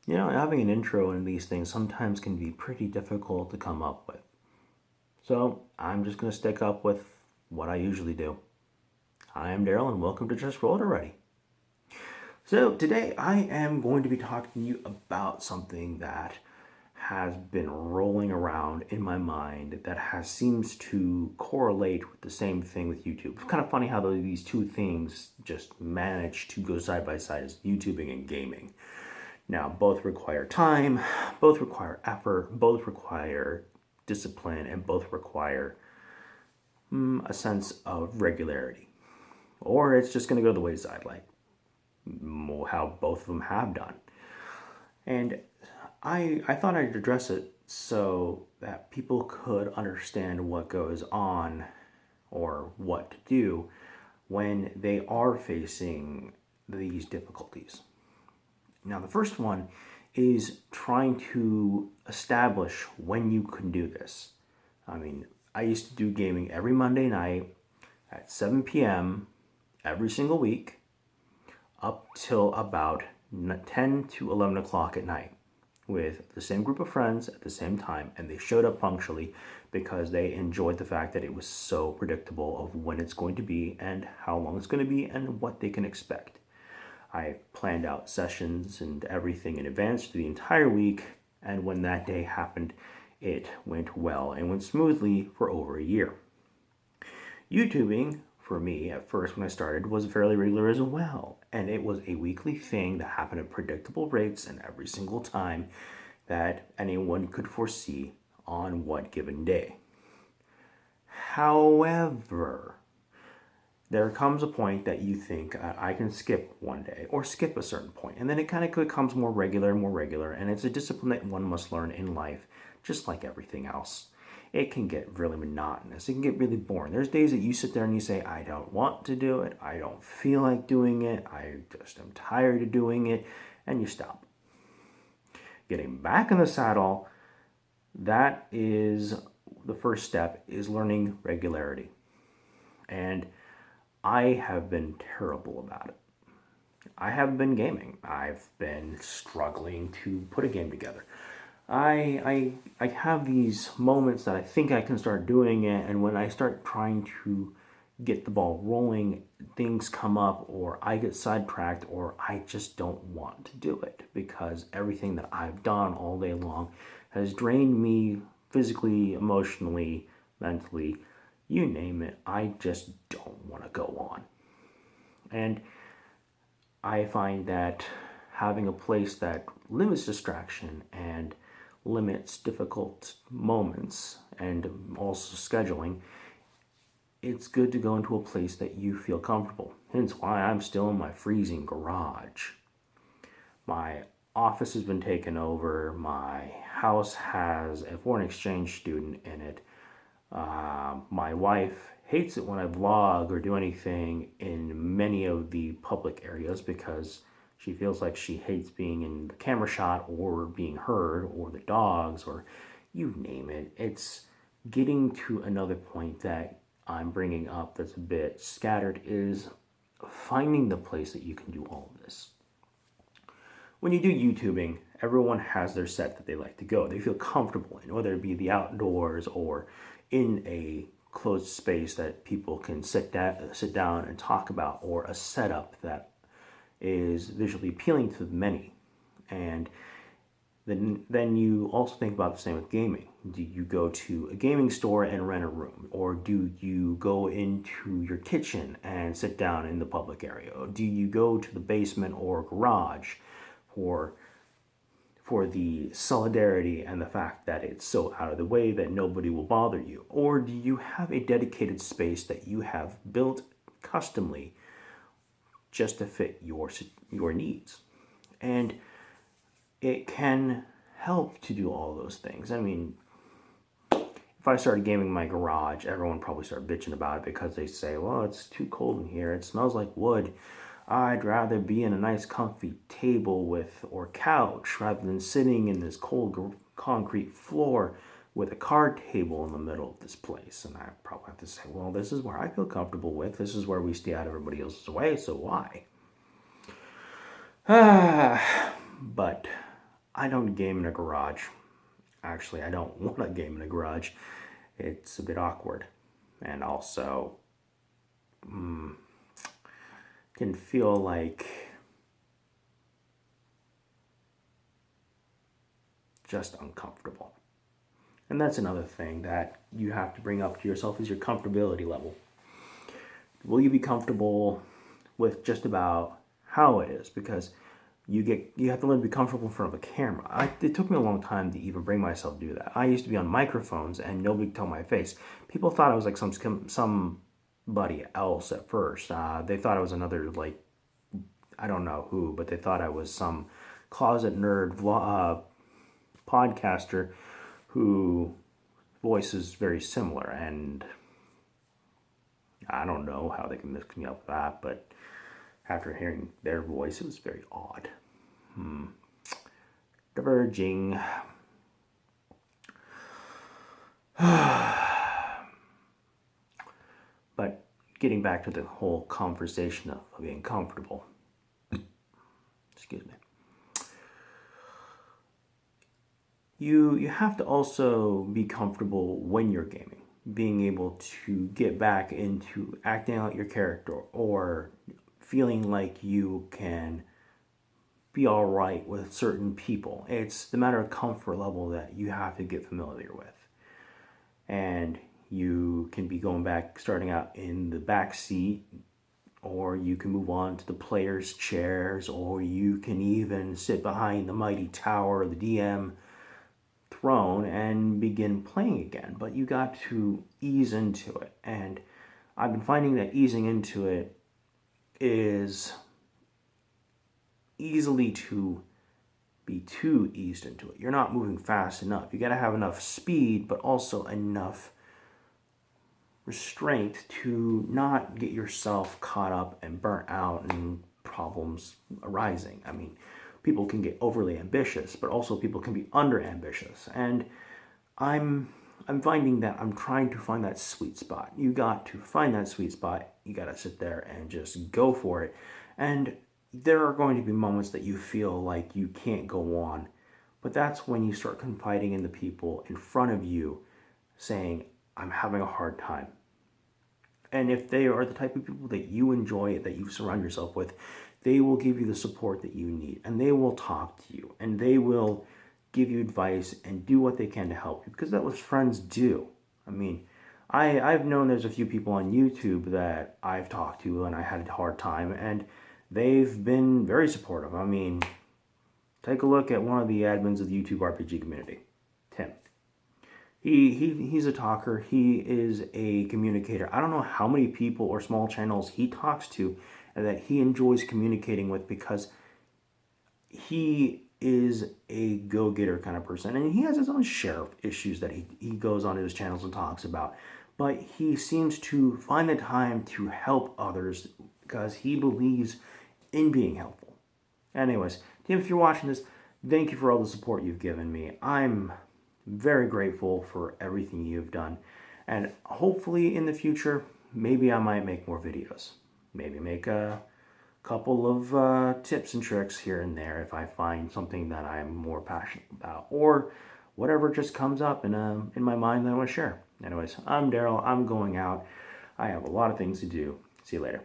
Having an intro in these things sometimes can be pretty difficult to come up with. So I'm just going to stick up with what I usually do. Hi, I'm Daryl, and welcome to Just Rolled Already. So today I am going to be talking to you about something that has been rolling around in my mind that seems to correlate with the same thing with YouTube. It's kind of funny how these two things just manage to go side by side as YouTubing and gaming. Now, both require time, both require effort, both require discipline, and both require a sense of regularity. Or it's just going to go the wayside, like how both of them have done. And I thought I'd address it so that people could understand what goes on or what to do when they are facing these difficulties. Now, the first one is trying to establish when you can do this. I used to do gaming every Monday night at 7 p.m. every single week up till about 10 to 11 o'clock at night with the same group of friends at the same time, and they showed up punctually because they enjoyed the fact that it was so predictable of when it's going to be and how long it's going to be and what they can expect. I planned out sessions and everything in advance for the entire week, and when that day happened, it went well and went smoothly for over a year. YouTubing, for me, at first when I started, was fairly regular as well, and it was a weekly thing that happened at predictable rates and every single time that anyone could foresee on what given day. However, there comes a point that you think I can skip one day or skip a certain point, and then it kind of becomes more regular and more regular, and it's a discipline that one must learn in life, just like everything else. It can get really monotonous. It can get really boring. There's days that you sit there and you say, I don't want to do it. I don't feel like doing it. I just am tired of doing it. And you stop. Getting back in the saddle, that is the first step, is learning regularity. And I have been terrible about it. I have been gaming. I've been struggling to put a game together. I have these moments that I think I can start doing it, and when I start trying to get the ball rolling, things come up, or I get sidetracked, or I just don't want to do it because everything that I've done all day long has drained me physically, emotionally, mentally, you name it. I just don't want to go on. And I find that having a place that limits distraction and limits difficult moments and also scheduling, it's good to go into a place that you feel comfortable. Hence why I'm still in my freezing garage. My office has been taken over. My house has a foreign exchange student in it. My wife hates it when I vlog or do anything in many of the public areas because she feels like she hates being in the camera shot or being heard or the dogs or you name it. It's getting to another point that I'm bringing up that's a bit scattered is finding the place that you can do all of this. When you do YouTubing, everyone has their set that they like to go. They feel comfortable in, whether it be the outdoors or in a closed space that people can sit down and talk about, or a setup that is visually appealing to many. And then you also think about the same with gaming. Do you go to a gaming store and rent a room? Or do you go into your kitchen and sit down in the public area? Or do you go to the basement or garage for the solidarity and the fact that it's so out of the way that nobody will bother you? Or do you have a dedicated space that you have built customly just to fit your needs? And it can help to do all those things. If I started gaming in my garage, everyone would probably start bitching about it because they say, well, it's too cold in here. It smells like wood. I'd rather be in a nice comfy table or couch rather than sitting in this cold concrete floor with a card table in the middle of this place. And I probably have to say, well, this is where I feel comfortable with. This is where we stay out of everybody else's way, so why? But I don't game in a garage. Actually, I don't want to game in a garage. It's a bit awkward. And also, can feel like just uncomfortable. And that's another thing that you have to bring up to yourself is your comfortability level. Will you be comfortable with just about how it is? Because you have to learn to be comfortable in front of a camera. It took me a long time to even bring myself to do that. I used to be on microphones and nobody could tell my face. People thought I was like somebody else at first. They thought I was another, like, I don't know who, but they thought I was some closet nerd podcaster who voice is very similar, and I don't know how they can mix me up with that, but after hearing their voice, it was very odd. Diverging. But getting back to the whole conversation of being comfortable. Excuse me. You have to also be comfortable when you're gaming. Being able to get back into acting out your character or feeling like you can be all right with certain people. It's the matter of comfort level that you have to get familiar with. And you can be going back, starting out in the back seat, or you can move on to the players' chairs, or you can even sit behind the mighty tower, the DM throne, and begin playing again. But you got to ease into it. And I've been finding that easing into it is easily to be too eased into it. You're not moving fast enough. You got to have enough speed, but also enough restraint to not get yourself caught up and burnt out and problems arising. I mean, people can get overly ambitious, but also people can be under ambitious. And I'm finding that I'm trying to find that sweet spot. You got to find that sweet spot. You got to sit there and just go for it. And there are going to be moments that you feel like you can't go on. But that's when you start confiding in the people in front of you saying, I'm having a hard time. And if they are the type of people that you enjoy, that you surround yourself with, they will give you the support that you need. And they will talk to you. And they will give you advice and do what they can to help you. Because that's what friends do. I mean, I've known there's a few people on YouTube that I've talked to and I had a hard time. And they've been very supportive. I mean, take a look at one of the admins of the YouTube RPG community, Tim. He's a talker. He is a communicator. I don't know how many people or small channels he talks to and that he enjoys communicating with, because he is a go-getter kind of person. And he has his own share of issues that he goes on his channels and talks about. But he seems to find the time to help others because he believes in being helpful. Anyways, Tim, if you're watching this, thank you for all the support you've given me. I'm very grateful for everything you've done. And hopefully in the future, maybe I might make more videos. Maybe make a couple of tips and tricks here and there if I find something that I'm more passionate about. Or whatever just comes up in my mind that I want to share. Anyways, I'm Daryl. I'm going out. I have a lot of things to do. See you later.